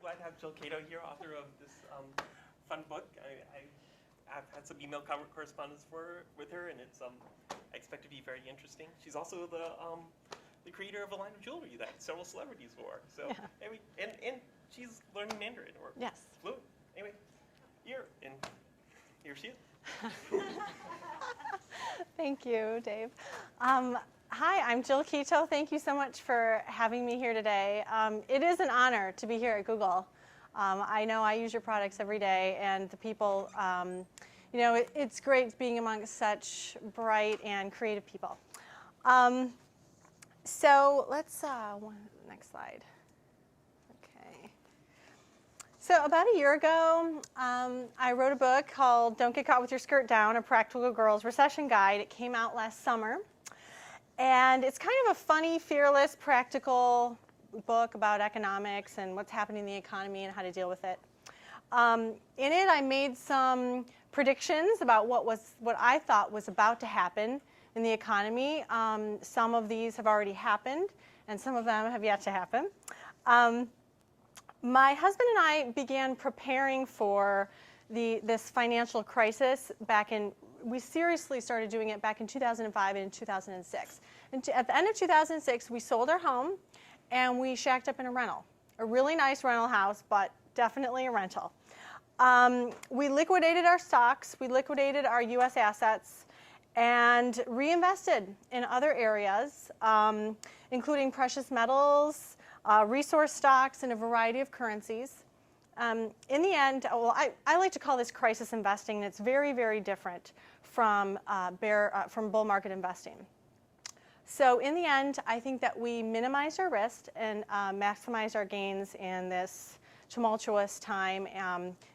glad to have Jill Keto here, author of this fun book. I've had some email correspondence with her, and it's I expect to be very interesting. She's also the creator of a line of jewelry that several celebrities wore. So anyway, and she's learning Mandarin or fluent. Anyway, here she is. Thank you, Dave. Hi, I'm Jill Keto. Thank you so much for having me here today. It is an honor to be here at Google. I know I use your products every day, and the people, it's great being amongst such bright and creative people. So let's, next slide. Okay. So about a year ago, I wrote a book called Don't Get Caught with Your Skirt Down, A Practical Girl's Recession Guide. It came out last summer. And it's kind of a funny, fearless, practical book about economics and what's happening in the economy and how to deal with it. In it, I made some predictions about what I thought was about to happen in the economy. Some of these have already happened, and some of them have yet to happen. My husband and I began preparing for this financial crisis we seriously started doing it back in 2005 and 2006. And at the end of 2006, we sold our home and we shacked up in a rental. A really nice rental house, but definitely a rental. We liquidated our stocks, we liquidated our US assets, and reinvested in other areas, including precious metals, resource stocks, and a variety of currencies. In the end, well, I like to call this crisis investing, and it's very, very different from bull market investing. So in the end, I think that we minimized our risk and maximized our gains in this tumultuous time,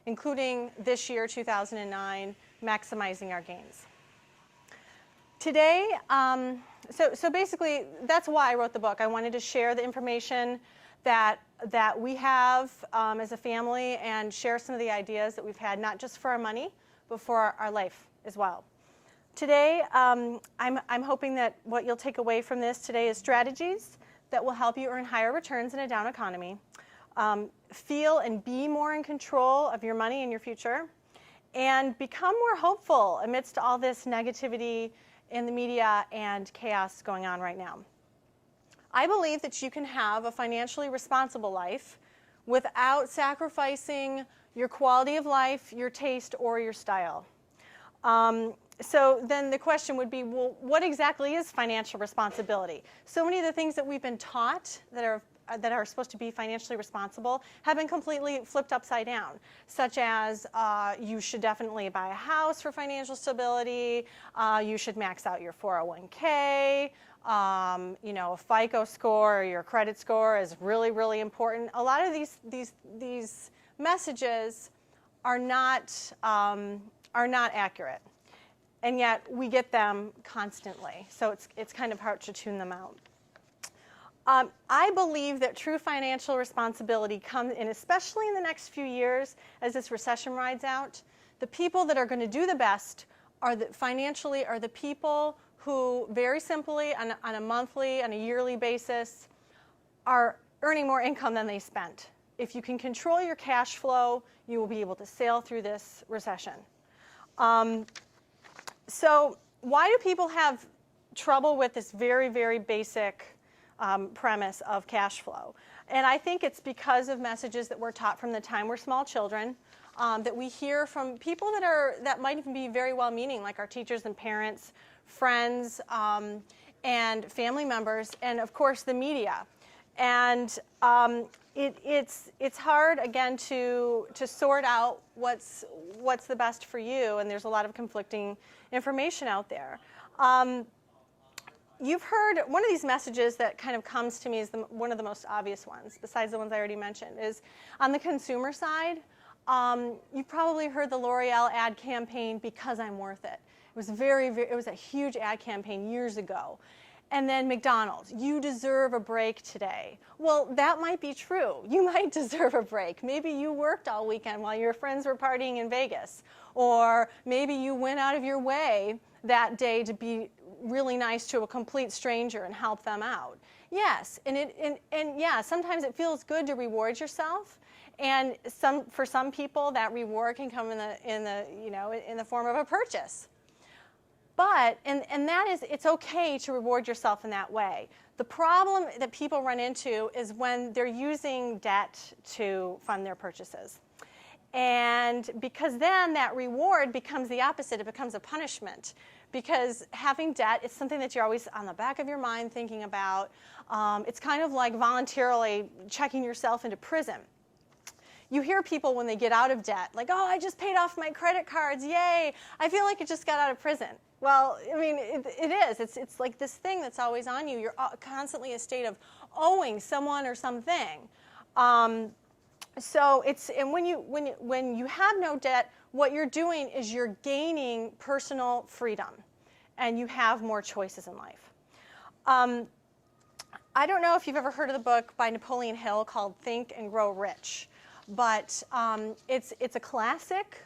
including this year, 2009, maximizing our gains. Today, so basically, that's why I wrote the book. I wanted to share the information that we have as a family and share some of the ideas that we've had, not just for our money, but for our life as well. Today, I'm hoping that what you'll take away from this today is strategies that will help you earn higher returns in a down economy, feel and be more in control of your money and your future, and become more hopeful amidst all this negativity in the media and chaos going on right now. I believe that you can have a financially responsible life without sacrificing your quality of life, your taste, or your style. So then the question would be, well, what exactly is financial responsibility? So many of the things that we've been taught that are supposed to be financially responsible have been completely flipped upside down, such as you should definitely buy a house for financial stability, you should max out your 401k, a FICO score or your credit score is really, really important. A lot of these messages are not accurate, and yet we get them constantly. So it's kind of hard to tune them out. I believe that true financial responsibility comes in, especially in the next few years as this recession rides out. The people that are going to do the best financially are the people who very simply on a monthly, on a yearly basis are earning more income than they spent. If you can control your cash flow, you will be able to sail through this recession. So why do people have trouble with this very, very basic premise of cash flow? And I think it's because of messages that we're taught from the time we're small children, that we hear from people that might even be very well-meaning, like our teachers and parents, friends, and family members, and of course the media. And it's hard, again, to sort out what's the best for you, and there's a lot of conflicting information out there. You've heard one of these messages that kind of comes to me is one of the most obvious ones, besides the ones I already mentioned, is on the consumer side. You've probably heard the L'Oreal ad campaign, "Because I'm Worth It." It was a huge ad campaign years ago. And then McDonald's, "You deserve a break today." Well, that might be true. You might deserve a break. Maybe you worked all weekend while your friends were partying in Vegas. Or maybe you went out of your way that day to be really nice to a complete stranger and help them out. Yes, and yeah, sometimes it feels good to reward yourself, and for some people that reward can come in the form of a purchase. But and that is, it's okay to reward yourself in that way. The problem that people run into is when they're using debt to fund their purchases. And because then that reward becomes the opposite, it becomes a punishment. Because having debt is something that you're always on the back of your mind thinking about. It's kind of like voluntarily checking yourself into prison. You hear people when they get out of debt, like, oh, I just paid off my credit cards, yay, I feel like I just got out of prison. Well, I mean, it is. It's like this thing that's always on you. You're constantly in a state of owing someone or something. So it's, and when you have no debt, what you're doing is you're gaining personal freedom, and you have more choices in life. I don't know if you've ever heard of the book by Napoleon Hill called Think and Grow Rich, but it's a classic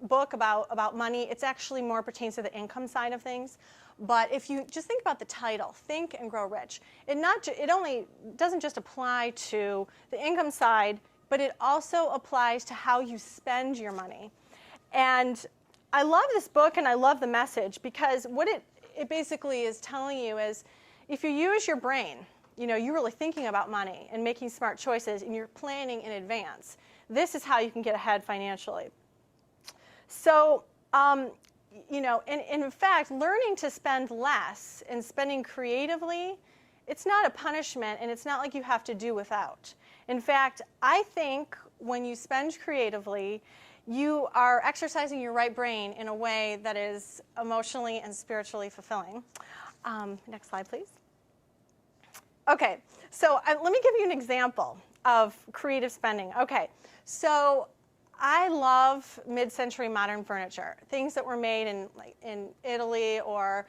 book about money. It's actually more pertains to the income side of things. But if you just think about the title, Think and Grow Rich, it only doesn't just apply to the income side, but it also applies to how you spend your money. And I love this book and I love the message, because what it basically is telling you is, if you use your brain, you're really thinking about money and making smart choices, and you're planning in advance, this is how you can get ahead financially. So, and in fact, learning to spend less and spending creatively, it's not a punishment, and it's not like you have to do without. In fact, I think when you spend creatively, you are exercising your right brain in a way that is emotionally and spiritually fulfilling. Next slide, please. Okay, so let me give you an example of creative spending. Okay, so I love mid-century modern furniture, things that were made in Italy or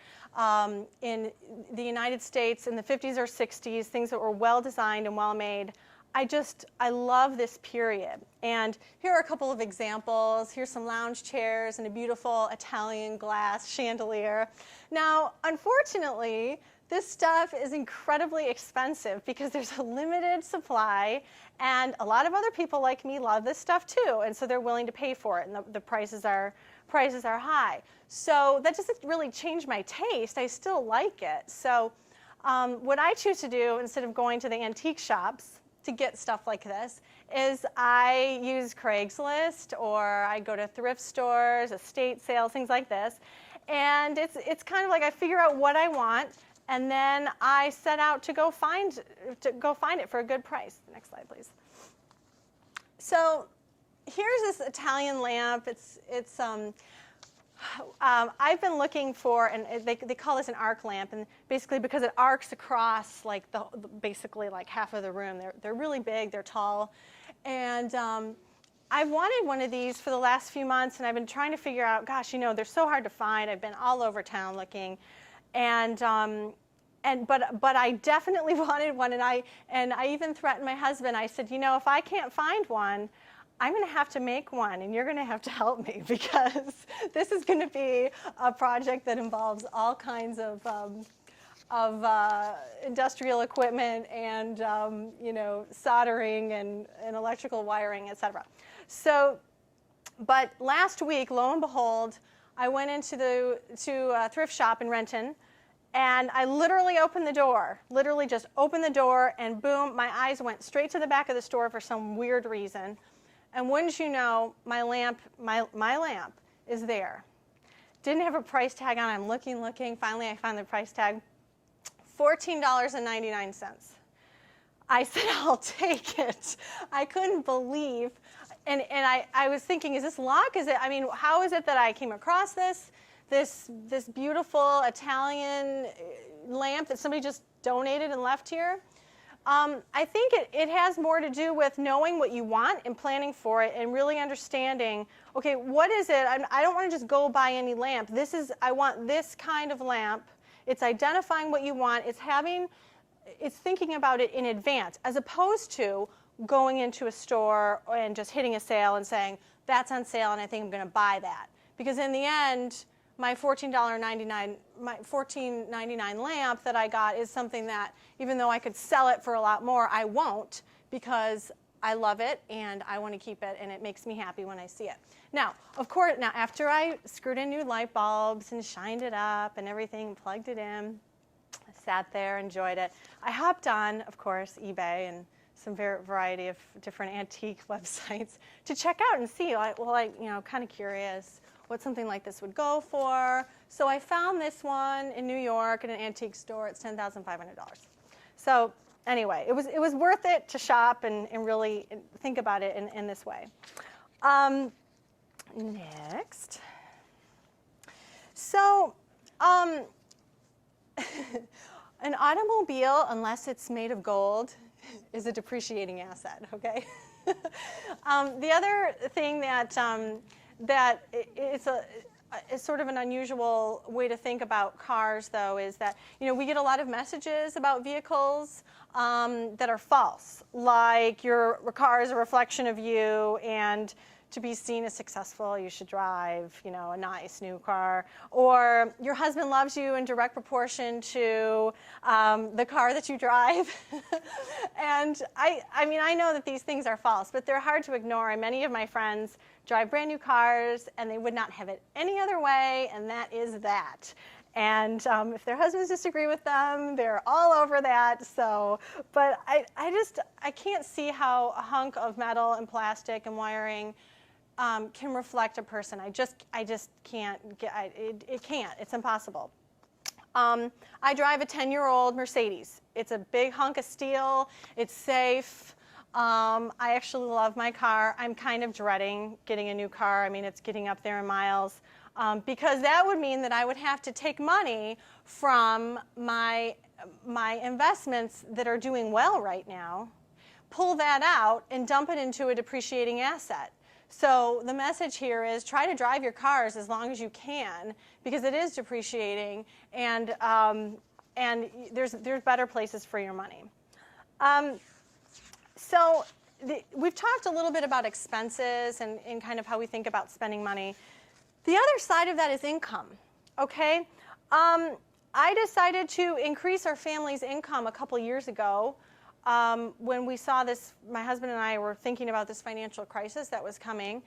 in the United States in the 50s or 60s, things that were well designed and well made. I love this period. And here are a couple of examples. Here's some lounge chairs and a beautiful Italian glass chandelier. Now, unfortunately, this stuff is incredibly expensive because there's a limited supply, and a lot of other people like me love this stuff too, and so they're willing to pay for it, and the prices are high. So that doesn't really change my taste. I still like it. So what I choose to do, instead of going to the antique shops to get stuff like this, is I use Craigslist, or I go to thrift stores, estate sales, things like this. And it's kind of like I figure out what I want, and then I set out to go find it for a good price. Next slide, please. So here's this Italian lamp. I've been looking for, and they call this an arc lamp, and basically because it arcs across like basically like half of the room. They're really big, they're tall, and I've wanted one of these for the last few months, and I've been trying to figure out, gosh, they're so hard to find. I've been all over town looking, but I definitely wanted one, and I even threatened my husband. I said, if I can't find one, I'm going to have to make one, and you're going to have to help me, because this is going to be a project that involves all kinds of industrial equipment and soldering and electrical wiring, etc. So, but last week, lo and behold, I went into a thrift shop in Renton, and I literally opened the door, literally just opened the door, and boom, my eyes went straight to the back of the store for some weird reason. And wouldn't you know, my lamp is there. Didn't have a price tag on. I'm looking. Finally, I found the price tag. $14.99. I said, I'll take it. I couldn't believe. And I was thinking, is this luck? How is it that I came across this beautiful Italian lamp that somebody just donated and left here? I think it has more to do with knowing what you want and planning for it, and really understanding, okay, what is it? I don't want to just go buy any lamp. I want this kind of lamp. It's identifying what you want. It's thinking about it in advance, as opposed to going into a store and just hitting a sale and saying, that's on sale and I think I'm going to buy that. Because in the end, my $14.99 lamp that I got is something that, even though I could sell it for a lot more, I won't, because I love it and I want to keep it, and it makes me happy when I see it. Now, of course, after I screwed in new light bulbs and shined it up and everything, plugged it in, I sat there, enjoyed it. I hopped on, of course, eBay and some variety of different antique websites to check out and see. Kind of curious what something like this would go for. So I found this one in New York at an antique store. It's $10,500. So anyway, it was worth it to shop and really think about it in this way. Next. So an automobile, unless it's made of gold, is a depreciating asset, okay? The other thing that it's sort of an unusual way to think about cars, though, is that we get a lot of messages about vehicles that are false, like your car is a reflection of you, and to be seen as successful, you should drive, a nice new car, or your husband loves you in direct proportion to the car that you drive. And I know that these things are false, but they're hard to ignore. And many of my friends drive brand new cars, and they would not have it any other way, and that is that. And if their husbands disagree with them, they're all over that. So, but I can't see how a hunk of metal and plastic and wiring can reflect a person. I just can't it can't. It's impossible. I drive a 10-year-old Mercedes. It's a big hunk of steel. It's safe. I actually love my car. I'm kind of dreading getting a new car. I mean, it's getting up there in miles, because that would mean that I would have to take money from my investments that are doing well right now, pull that out, and dump it into a depreciating asset. So the message here is try to drive your cars as long as you can, because it is depreciating, and there's better places for your money. We've talked a little bit about expenses and kind of how we think about spending money. The other side of that is income, okay? I decided to increase our family's income a couple years ago. When we saw this, my husband and I were thinking about this financial crisis that was coming,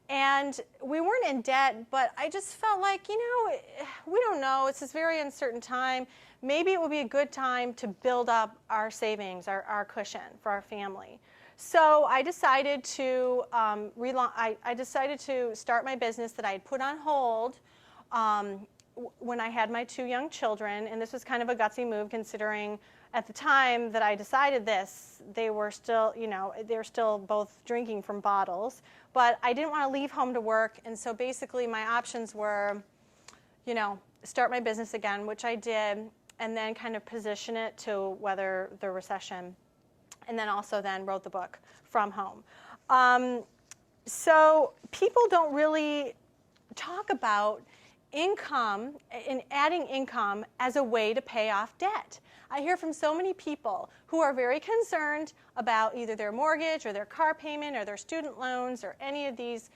and we weren't in debt, but I just felt like, we don't know, it's this very uncertain time. Maybe it would be a good time to build up our savings, our cushion for our family. So I decided to I decided to start my business that I had put on hold when I had my 2 young children, and this was kind of a gutsy move, considering at the time that I decided this, they were still, they're still both drinking from bottles. But I didn't want to leave home to work, and so basically my options were, start my business again, which I did, and then kind of position it to weather the recession, and then also then wrote the book from home. So people don't really talk about income and adding income as a way to pay off debt. I hear from so many people who are very concerned about either their mortgage or their car payment or their student loans or any of these,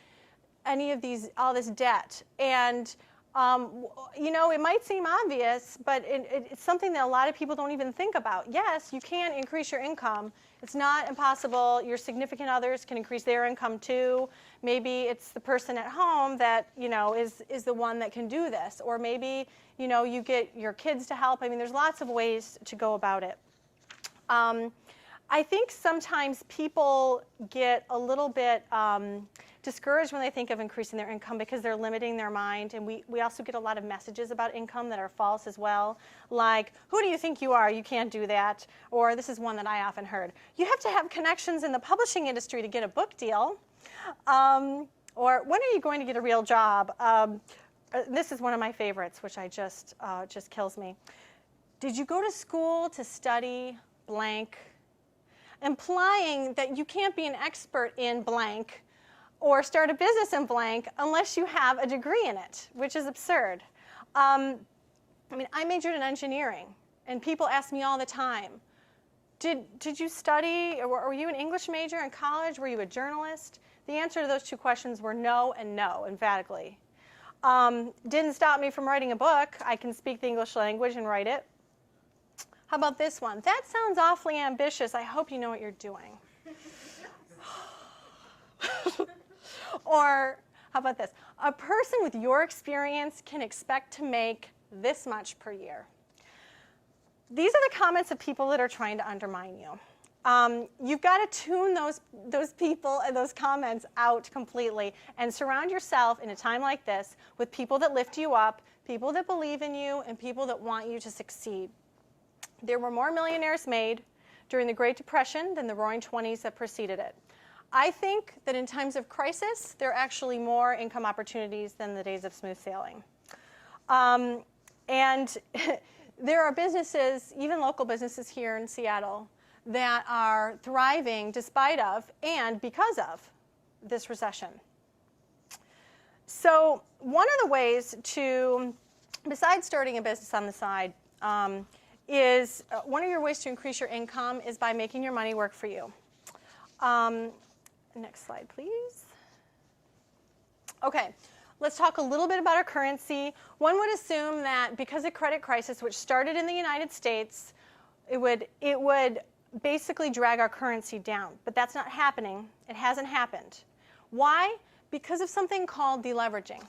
all this debt. And it might seem obvious, but it's something that a lot of people don't even think about. Yes, you can increase your income. It's not impossible. Your significant others can increase their income too. Maybe it's the person at home that is the one that can do this, or maybe you get your kids to help. I mean, there's lots of ways to go about it. I think sometimes people get a little bit discouraged when they think of increasing their income because they're limiting their mind. And we also get a lot of messages about income that are false as well. Like, who do you think you are? You can't do that. Or this is one that I often heard. You have to have connections in the publishing industry to get a book deal. Or when are you going to get a real job? This is one of my favorites, which I just kills me. Did you go to school to study blank? Implying that you can't be an expert in blank or start a business in blank unless you have a degree in it, which is absurd. I majored in engineering, and people ask me all the time, did you study, or were you an English major in college? Were you a journalist? The answer to those 2 questions were no and no, emphatically. Didn't stop me from writing a book. I can speak the English language and write it. How about this one? That sounds awfully ambitious. I hope you know what you're doing. Or how about this? A person with your experience can expect to make this much per year. These are the comments of people that are trying to undermine you. You've got to tune those people and those comments out completely and surround yourself in a time like this with people that lift you up, people that believe in you, and people that want you to succeed. There were more millionaires made during the Great Depression than the Roaring '20s that preceded it. I think that in times of crisis, there are actually more income opportunities than the days of smooth sailing. And there are businesses, even local businesses here in Seattle, that are thriving despite of and because of this recession. So one of the ways to, besides starting a business on the side, is one of your ways to increase your income is by making your money work for you. Next slide, please. Okay, let's talk a little bit about our currency. One would assume that because of credit crisis, which started in the United States, it would basically drag our currency down. But that's not happening. It hasn't happened. Why? Because of something called deleveraging.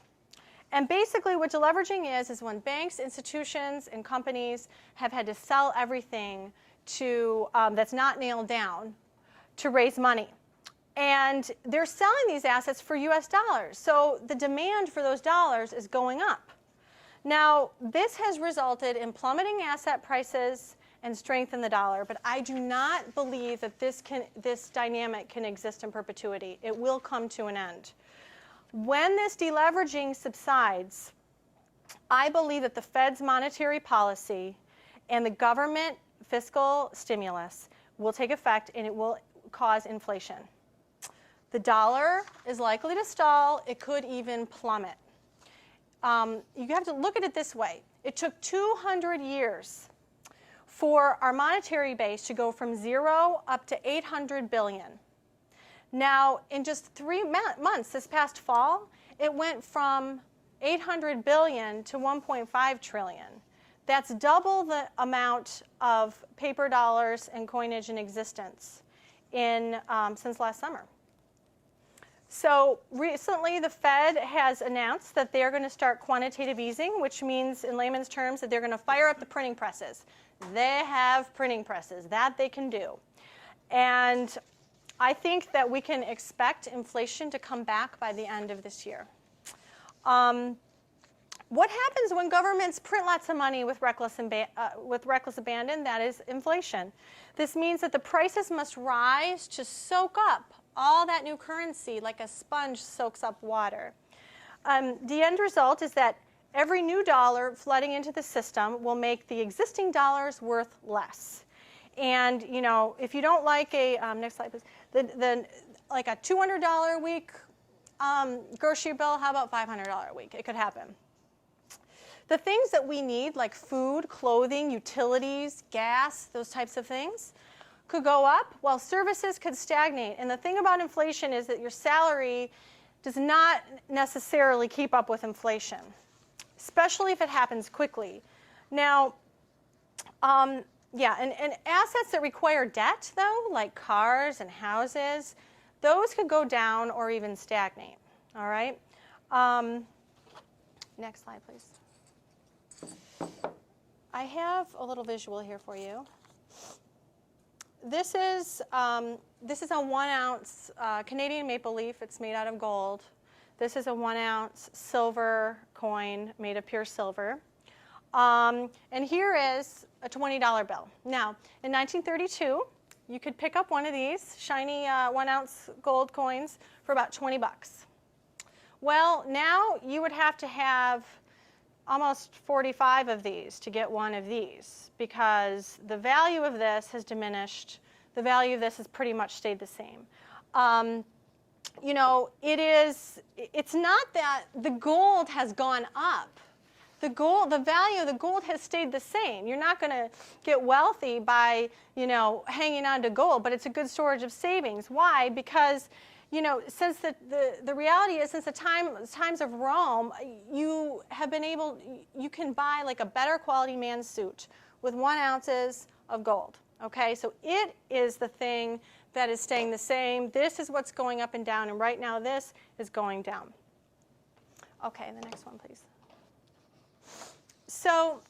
And basically what deleveraging is when banks, institutions, and companies have had to sell everything to that's not nailed down to raise money. And they're selling these assets for US dollars. So the demand for those dollars is going up. Now, this has resulted in plummeting asset prices and strength in the dollar, but I do not believe that this dynamic can exist in perpetuity. It will come to an end. When this deleveraging subsides, I believe that the Fed's monetary policy and the government fiscal stimulus will take effect and it will cause inflation. The dollar is likely to stall. It could even plummet. You have to look at it this way. It took 200 years for our monetary base to go from 0 up to 800 billion. Now, in just 3 months, this past fall, it went from 800 billion to 1.5 trillion. That's double the amount of paper dollars and coinage in existence since last summer. So recently, the Fed has announced that they're going to start quantitative easing, which means, in layman's terms, that they're going to fire up the printing presses. They have printing presses. That they can do. And I think that we can expect inflation to come back by the end of this year. What happens when governments print lots of money with reckless abandon? That is inflation. This means that the prices must rise to soak up all that new currency like a sponge soaks up water. The end result is that every new dollar flooding into the system will make the existing dollars worth less. And you know, if you don't like a next slide, please. Like a $200 a week grocery bill, how about $500 a week? It could happen. The things that we need, like food, clothing, utilities, gas, those types of things, could go up while services could stagnate. And the thing about inflation is that your salary does not necessarily keep up with inflation, especially if it happens quickly. Now, yeah, and assets that require debt, though, like cars and houses, those could go down or even stagnate, all right? Next slide, please. I have a little visual here for you. This is a 1 ounce Canadian maple leaf. It's made out of gold. This is a 1 ounce silver coin made of pure silver. And here is a $20 bill. Now, in 1932, you could pick up one of these shiny 1 ounce gold coins for about 20 bucks. Well, now you would have to have almost 45 of these to get one of these because the value of this has diminished. The value of this has pretty much stayed the same. You know, it's not that the gold has gone up. The value of the gold has stayed the same. You're not going to get wealthy by, you know, hanging on to gold, but it's a good storage of savings. Why? Because since the reality is, since the times of Rome, you can buy like a better quality man's suit with 1 ounces of gold. Okay, so it is the thing that is staying the same. This is what's going up and down, and right now this is going down. Okay, the next one, please. So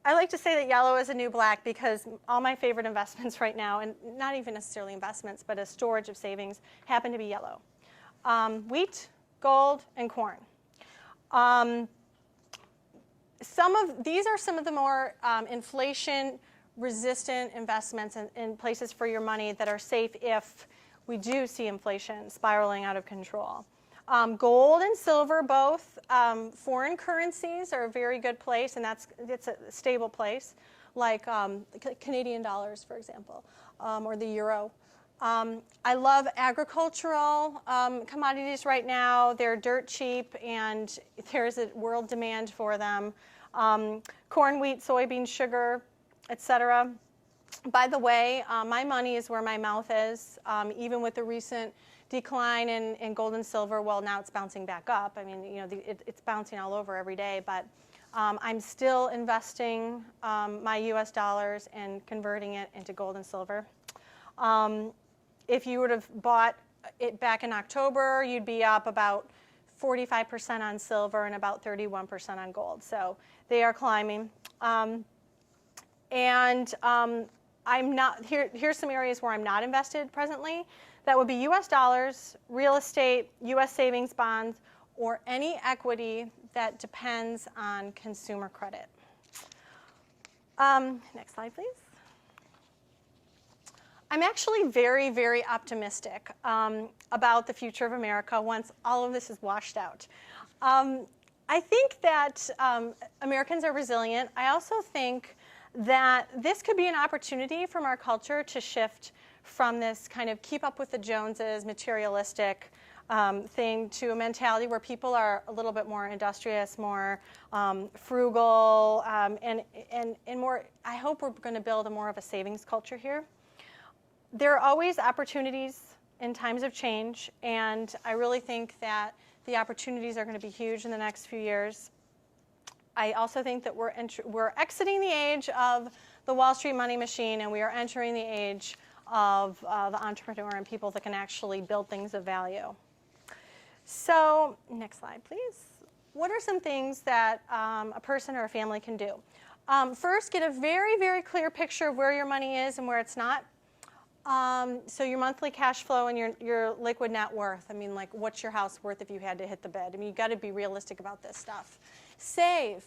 I like to say that yellow is a new black because all my favorite investments right now, and not even necessarily investments, but a storage of savings, happen to be yellow. Wheat, gold, and corn. These are some of the more inflation-resistant investments in places for your money that are safe if we do see inflation spiraling out of control. Gold and silver, both foreign currencies, are a very good place, and it's a stable place, like Canadian dollars, for example, or the euro. I love agricultural commodities right now. They're dirt cheap, and there's a world demand for them. Corn, wheat, soybean, sugar, etc. By the way, my money is where my mouth is, even with the recent decline in gold and silver. Well, now it's bouncing back up. I mean, it's bouncing all over every day, but I'm still investing my U.S. dollars and converting it into gold and silver. If you would have bought it back in October, you'd be up about 45% on silver and about 31% on gold. So they are climbing. Here's some areas where I'm not invested presently. That would be U.S. dollars, real estate, U.S. savings bonds, or any equity that depends on consumer credit. Next slide, please. I'm actually very, very optimistic about the future of America once all of this is washed out. I think that Americans are resilient. I also think that this could be an opportunity from our culture to shift from this kind of keep up with the Joneses, materialistic thing to a mentality where people are a little bit more industrious, more frugal, and more. I hope we're going to build more of a savings culture here. There are always opportunities in times of change, and I really think that the opportunities are going to be huge in the next few years. I also think that we're exiting the age of the Wall Street money machine, and we are entering the age of the entrepreneur and people that can actually build things of value. So, next slide, please. What are some things that a person or a family can do? First, get a very, very clear picture of where your money is and where it's not. So your monthly cash flow and your liquid net worth. I mean, like, what's your house worth if you had to hit the bed? I mean, you've got to be realistic about this stuff. Save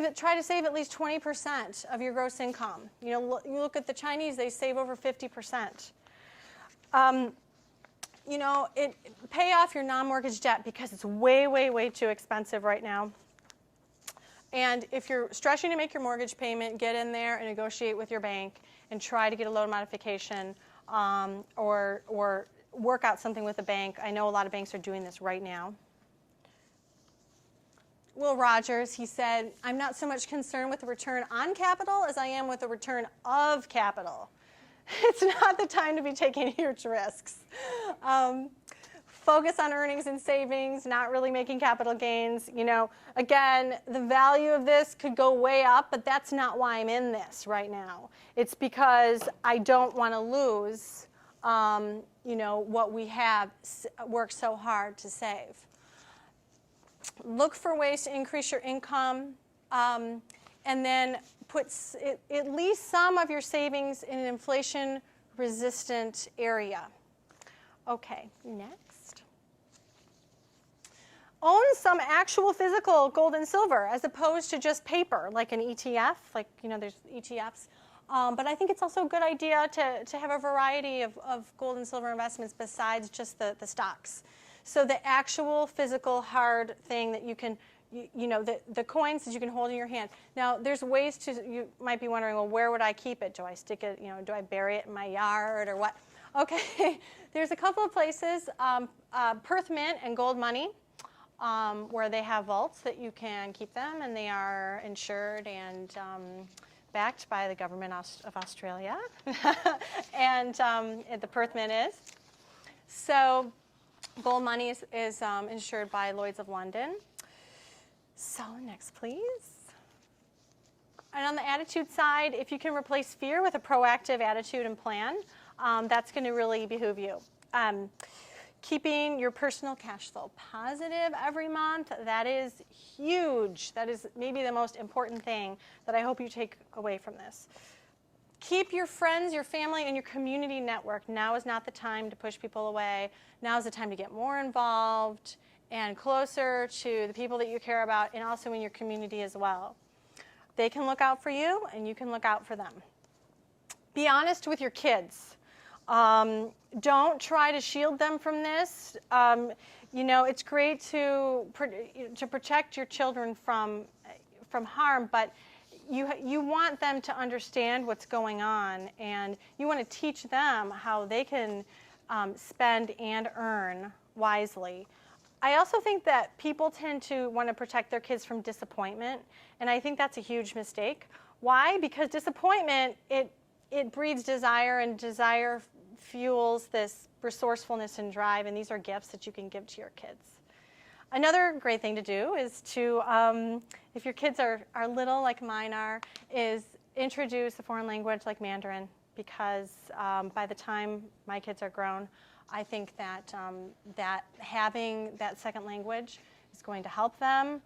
it. Try to save at least 20% of your gross income. You look at the Chinese; they save over 50%. Pay off your non-mortgage debt because it's way, way, way too expensive right now. And if you're stretching to make your mortgage payment, get in there and negotiate with your bank and try to get a loan modification or work out something with the bank. I know a lot of banks are doing this right now. Will Rogers, he said, I'm not so much concerned with the return on capital as I am with the return of capital. It's not the time to be taking huge risks. Focus on earnings and savings, not really making capital gains. Again, the value of this could go way up, but that's not why I'm in this right now. It's because I don't want to lose, what we have worked so hard to save. Look for ways to increase your income, and then put at least some of your savings in an inflation-resistant area. Okay, next. Own some actual physical gold and silver as opposed to just paper, like an ETF. There's ETFs. But I think it's also a good idea to have a variety of gold and silver investments besides just the stocks. So the actual physical hard thing that you can, the coins that you can hold in your hand. Now, there's ways you might be wondering, well, where would I keep it? Do I stick it, do I bury it in my yard or what? Okay, there's a couple of places, Perth Mint and Gold Money, where they have vaults that you can keep them, and they are insured and backed by the government of Australia, and the Perth Mint is. So gold money is insured by Lloyd's of London. So next, please. And on the attitude side, if you can replace fear with a proactive attitude and plan, that's going to really behoove you. Keeping your personal cash flow positive every month, that is huge. That is maybe the most important thing that I hope you take away from this. Keep your friends, your family, and your community network. Now is not the time to push people away. Now is the time to get more involved and closer to the people that you care about, and also in your community as well. They can look out for you, and you can look out for them. Be honest with your kids. Don't try to shield them from this. It's great to protect your children from harm, but you want them to understand what's going on, and you want to teach them how they can spend and earn wisely. I also think that people tend to want to protect their kids from disappointment, and I think that's a huge mistake. Why? Because disappointment, it breeds desire, and desire fuels this resourcefulness and drive, and these are gifts that you can give to your kids. Another great thing to do is to, if your kids are little like mine are, is introduce a foreign language like Mandarin, because by the time my kids are grown, I think that that having that second language is going to help them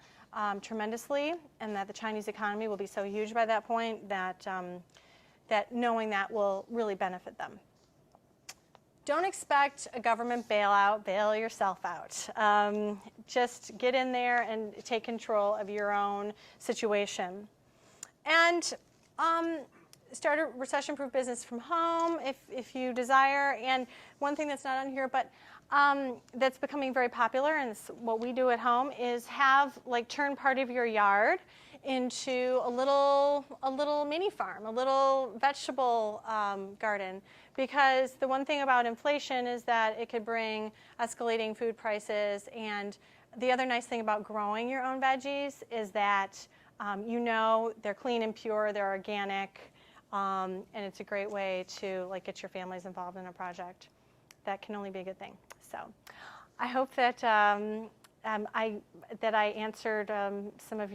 tremendously, and that the Chinese economy will be so huge by that point that that knowing that will really benefit them. Don't expect a government bailout. Bail yourself out. Just get in there and take control of your own situation. And start a recession-proof business from home if you desire. And one thing that's not on here, but that's becoming very popular, and it's what we do at home, is turn part of your yard into a little mini farm, a little vegetable garden. Because the one thing about inflation is that it could bring escalating food prices, and the other nice thing about growing your own veggies is that they're clean and pure, they're organic, and it's a great way to get your families involved in a project. That can only be a good thing. So I hope that I answered some of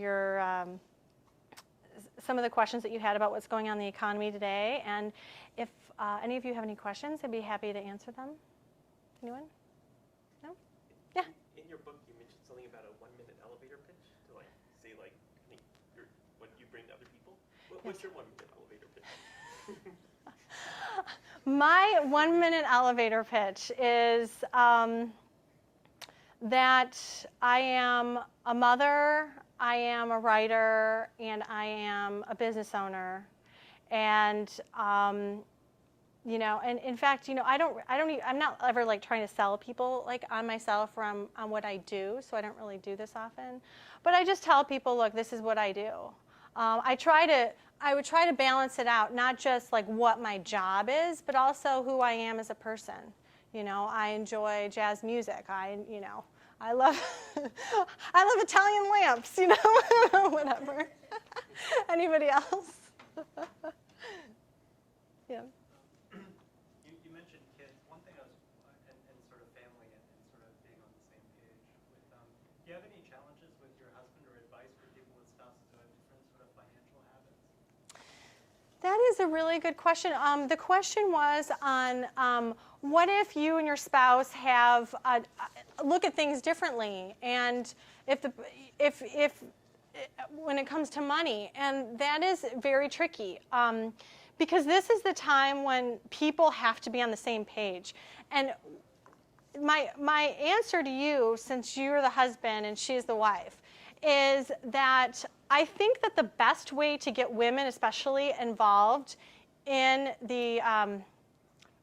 the questions that you had about what's going on in the economy today. And if any of you have any questions, I'd be happy to answer them. Anyone? No? Yeah. In your book, you mentioned something about a 1-minute elevator pitch to say what you bring to other people. What's your 1-minute elevator pitch? My 1-minute elevator pitch is that I am a mother, I am a writer, and I am a business owner. And and in fact, I'm not ever trying to sell people on myself or on what I do, so I don't really do this often. But I just tell people, look, this is what I do. I would try to balance it out, not just what my job is, but also who I am as a person. I enjoy jazz music. I love I love Italian lamps. Whatever. Anybody else? Yeah. You mentioned kids. One thing I was, and sort of family and sort of being on the same page with them. Do you have any challenges with your husband or advice for people with spouses who have different sort of financial habits? That is a really good question. The question was on what if you and your spouse have look at things differently, and if when it comes to money, and that is very tricky. Because this is the time when people have to be on the same page. And my answer to you, since you're the husband and she's the wife, is that I think that the best way to get women especially involved in the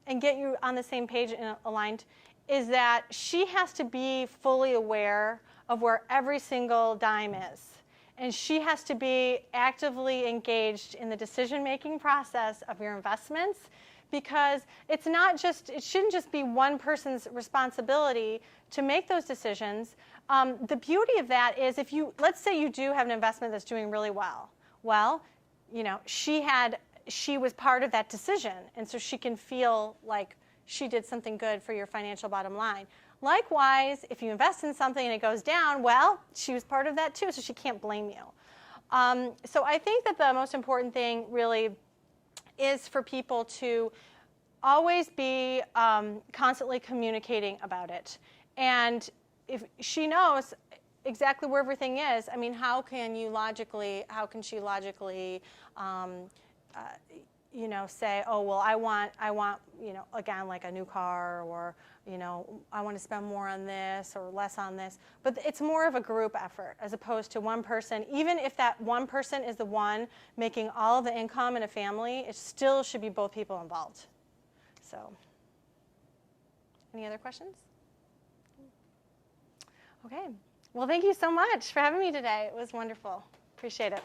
and get you on the same page and aligned is that she has to be fully aware of where every single dime is. And she has to be actively engaged in the decision-making process of your investments, because it shouldn't just be one person's responsibility to make those decisions. The beauty of that is let's say you do have an investment that's doing really well. Well, she was part of that decision, and so she can feel like she did something good for your financial bottom line. Likewise, if you invest in something and it goes down, well, she was part of that too, so she can't blame you. So I think that the most important thing really is for people to always be constantly communicating about it. And if she knows exactly where everything is, I mean, how can she logically, you know, say, oh, well, I want, you know, again, like a new car, or, you know, I want to spend more on this or less on this. But it's more of a group effort as opposed to one person. Even if that one person is the one making all of the income in a family, it still should be both people involved. So, any other questions? Okay. Well, thank you so much for having me today. It was wonderful. Appreciate it.